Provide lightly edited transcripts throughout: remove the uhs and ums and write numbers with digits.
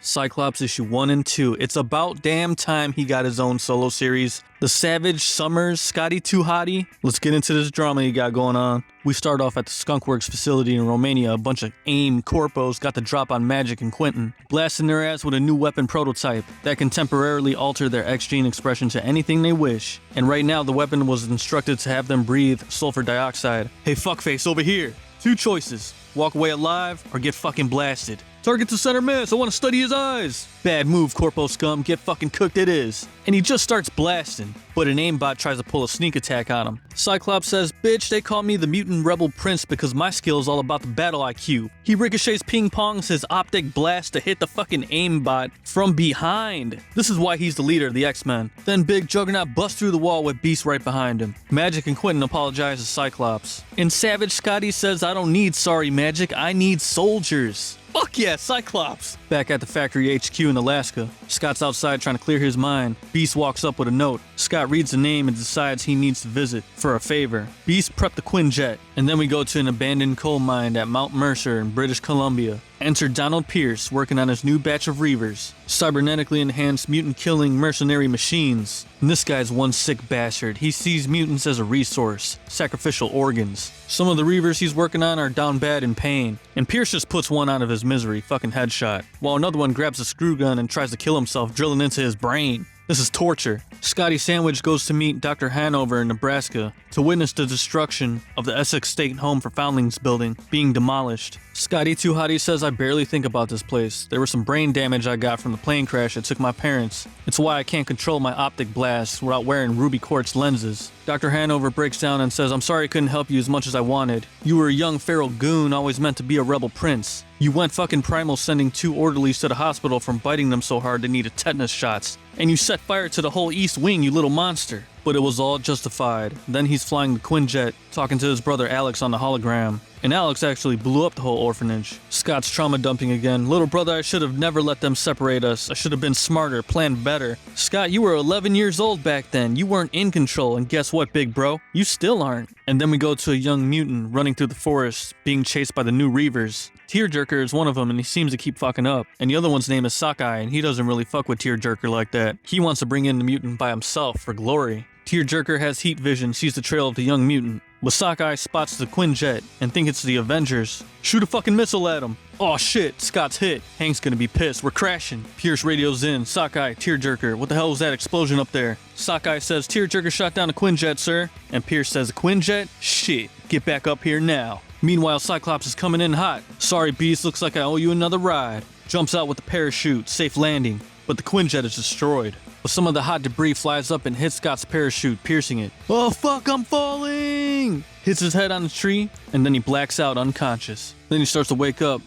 Cyclops issue 1 and 2. It's about damn time he got his own solo series. The Savage, Summers, Scotty Too Hottie. Let's get into this drama he got going on. We start off at the Skunk Works facility in Romania. A bunch of AIM corpos got the drop on Magic and Quentin, blasting their ass with a new weapon prototype that can temporarily alter their X gene expression to anything they wish. And right now the weapon was instructed to have them breathe sulfur dioxide. Hey fuckface, over here. 2 choices. Walk away alive or get fucking blasted. Target to center mass, I want to study his eyes. Bad move, Corpo Scum, get fucking cooked it is. And he just starts blasting, but an aimbot tries to pull a sneak attack on him. Cyclops says, bitch, they call me the Mutant Rebel Prince because my skill is all about the battle IQ. He ricochets ping-pongs his optic blast to hit the fucking aimbot from behind. This is why he's the leader of the X-Men. Then Big Juggernaut busts through the wall with Beast right behind him. Magic and Quentin apologize to Cyclops. And Savage Scotty says, I don't need sorry Magic, I need soldiers. Fuck yeah, Cyclops! Back at the factory HQ in Alaska, Scott's outside trying to clear his mind. Beast walks up with a note. Scott reads the name and decides he needs to visit for a favor. Beast prepped the quinjet, and then we go to an abandoned coal mine at Mount Mercer in British Columbia. Enter Donald Pierce working on his new batch of Reavers, cybernetically enhanced mutant-killing mercenary machines. And this guy's one sick bastard. He sees mutants as a resource, sacrificial organs. Some of the Reavers he's working on are down bad in pain, and Pierce just puts one out of his misery, fucking headshot, while another one grabs a screw gun and tries to kill himself, drilling into his brain. This is torture. Scotty Sandwich goes to meet Dr. Hanover in Nebraska to witness the destruction of the Essex State Home for Foundlings building being demolished. Scotty Too Hottie says, I barely think about this place. There was some brain damage I got from the plane crash that took my parents. It's why I can't control my optic blasts without wearing ruby quartz lenses. Dr. Hanover breaks down and says, I'm sorry I couldn't help you as much as I wanted. You were a young feral goon always meant to be a rebel prince. You went fucking primal sending 2 orderlies to the hospital from biting them so hard they needed tetanus shots. And you set fire to the whole East Wing, you little monster. But it was all justified. Then he's flying the Quinjet, talking to his brother Alex on the hologram. And Alex actually blew up the whole orphanage. Scott's trauma dumping again. Little brother, I should have never let them separate us. I should have been smarter, planned better. Scott, you were 11 years old back then. You weren't in control. And guess what, big bro? You still aren't. And then we go to a young mutant running through the forest, being chased by the new Reavers. Tearjerker is one of them and he seems to keep fucking up. And the other one's name is Sockeye and he doesn't really fuck with Tearjerker like that. He wants to bring in the mutant by himself for glory. Tearjerker has heat vision, sees the trail of the young mutant. But Sockeye spots the Quinjet and thinks it's the Avengers. Shoot a fucking missile at him. Aw shit, Scott's hit. Hank's gonna be pissed, we're crashing. Pierce radios in, Sockeye, Tearjerker, what the hell was that explosion up there? Sockeye says, Tearjerker shot down a Quinjet, sir. And Pierce says, a Quinjet? Shit, get back up here now. Meanwhile, Cyclops is coming in hot. Sorry Beast, looks like I owe you another ride. Jumps out with the parachute, safe landing. But the Quinjet is destroyed. But some of the hot debris flies up and hits Scott's parachute, piercing it. Oh fuck, I'm falling! Hits his head on the tree, and then he blacks out unconscious. Then he starts to wake up.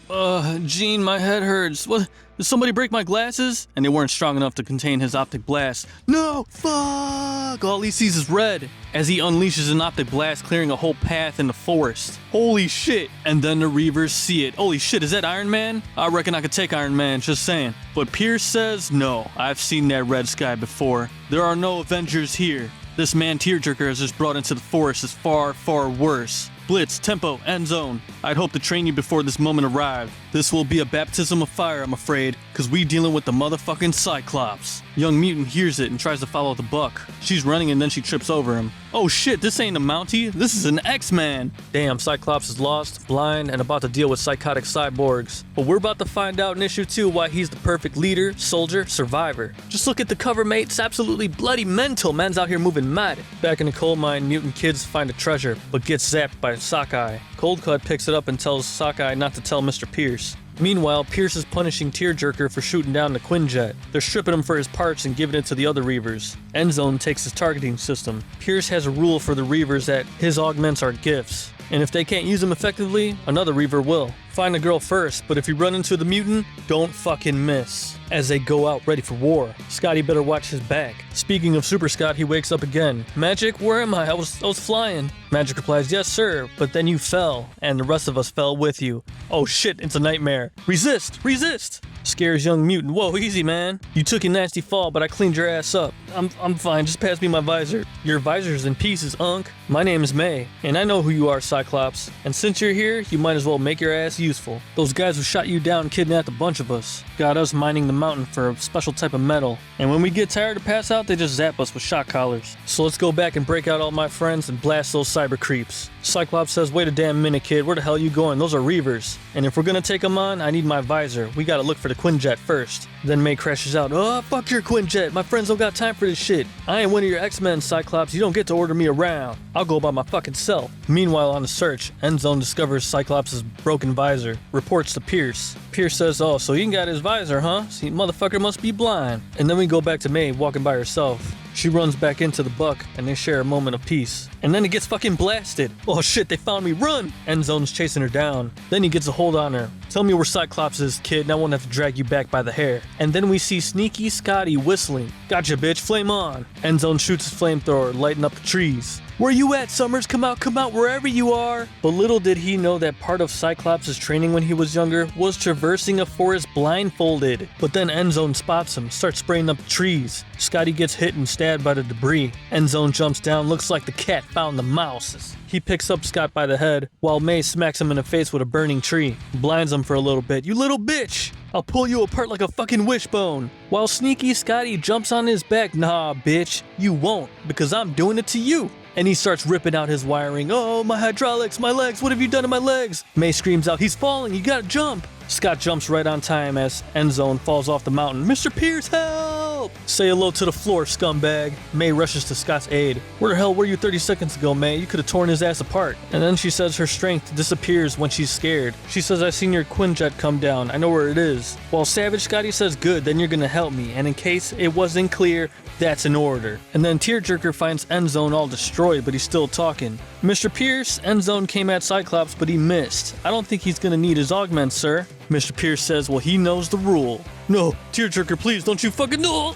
Gene, my head hurts. What? Did somebody break my glasses? And they weren't strong enough to contain his optic blast. No! Fuck! All he sees is red as he unleashes an optic blast, clearing a whole path in the forest. Holy shit! And then the Reavers see it. Holy shit, is that Iron Man? I reckon I could take Iron Man, just saying. But Pierce says, no, I've seen that red sky before. There are no Avengers here. This man Tearjerker has just brought into the forest is far, far worse. Blitz, tempo, end zone. I'd hoped to train you before this moment arrived. This will be a baptism of fire, I'm afraid, cause we dealing with the motherfucking Cyclops. Young mutant hears it and tries to follow the buck. She's running and then she trips over him. Oh shit, this ain't a Mountie, this is an X-Man. Damn, Cyclops is lost, blind, and about to deal with psychotic cyborgs. But we're about to find out in issue 2 why he's the perfect leader, soldier, survivor. Just look at the cover, mate, it's absolutely bloody mental. Man's out here moving mad. Back in the coal mine, mutant kids find a treasure, but gets zapped by Sockeye. Coldcut picks it up and tells Sockeye not to tell Mr. Pierce. Meanwhile, Pierce is punishing Tearjerker for shooting down the Quinjet. They're stripping him for his parts and giving it to the other Reavers. Endzone takes his targeting system. Pierce has a rule for the Reavers that his augments are gifts. And if they can't use them effectively, another Reaver will. Find the girl first, but if you run into the mutant, don't fucking miss. As they go out ready for war, Scotty better watch his back. Speaking of Super Scott, he wakes up again. Magic, where am I? I was flying. Magic replies, yes sir, but then you fell, and the rest of us fell with you. Oh shit, it's a nightmare. Resist! Resist! Scares young mutant. Whoa, easy, man. You took a nasty fall, but I cleaned your ass up. I'm fine. Just pass me my visor. Your visor's in pieces, Unk. My name is May, and I know who you are, Cyclops. And since you're here, you might as well make your ass useful. Those guys who shot you down kidnapped a bunch of us. Got us mining the mountain for a special type of metal. And when we get tired to pass out, they just zap us with shock collars. So let's go back and break out all my friends and blast those cyber creeps. Cyclops says, wait a damn minute, kid. Where the hell you going? Those are Reavers. And if we're gonna take them on, I need my visor. We gotta look for the quinjet first. Then May crashes out. Oh, fuck your quinjet. My friends don't got time for this shit. I ain't one of your X-Men, Cyclops. You don't get to order me around. I'll go by my fucking self. Meanwhile, on the search, Endzone discovers Cyclops' broken visor. Reports to Pierce. Pierce says, oh, so he got his visor, huh? See, motherfucker must be blind. And then we go back to May walking by herself. She runs back into the buck, and they share a moment of peace. And then it gets fucking blasted. Oh shit, they found me, run! Endzone's chasing her down. Then he gets a hold on her. Tell me where Cyclops is, kid, and I won't have to drag you back by the hair. And then we see Sneaky Scotty whistling. Gotcha, bitch, flame on! Endzone shoots his flamethrower, lighting up the trees. Where you at, Summers? Come out, wherever you are! But little did he know that part of Cyclops' training when he was younger was traversing a forest blindfolded. But then Endzone spots him, starts spraying up the trees. Scotty gets hit and stabbed by the debris. Endzone jumps down, looks like the cat found the mouse. He picks up Scott by the head, while May smacks him in the face with a burning tree. Blinds him for a little bit. You little bitch! I'll pull you apart like a fucking wishbone. While Sneaky Scotty jumps on his back. Nah, bitch, you won't, because I'm doing it to you. And he starts ripping out his wiring. Oh, my hydraulics, my legs, what have you done to my legs? May screams out, he's falling, you gotta jump. Scott jumps right on time as Endzone falls off the mountain. Mr. Pierce, help! Say hello to the floor, scumbag. May rushes to Scott's aid. Where the hell were you 30 seconds ago, May? You could have torn his ass apart. And then she says her strength disappears when she's scared. She says, I seen your quinjet come down. I know where it is. While Savage Scotty says, good, then you're gonna help me. And in case it wasn't clear, that's an order. And then Tearjerker finds Endzone all destroyed, but he's still talking. Mr. Pierce, Endzone came at Cyclops, but he missed. I don't think he's gonna need his augment, sir. Mr. Pierce says, well, he knows the rule. No, Tearjerker, please, don't you fucking no.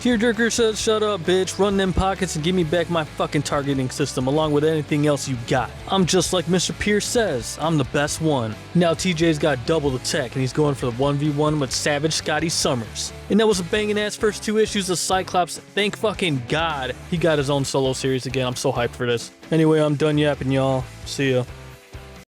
Tearjerker says, shut up, bitch, run them pockets and give me back my fucking targeting system along with anything else you got. I'm just like Mr. Pierce says, I'm the best one. Now TJ's got double the tech and he's going for the 1v1 with Savage Scotty Summers. And that was a banging ass first 2 issues of Cyclops. Thank fucking God he got his own solo series again. I'm so hyped for this. Anyway, I'm done yapping, y'all. See ya.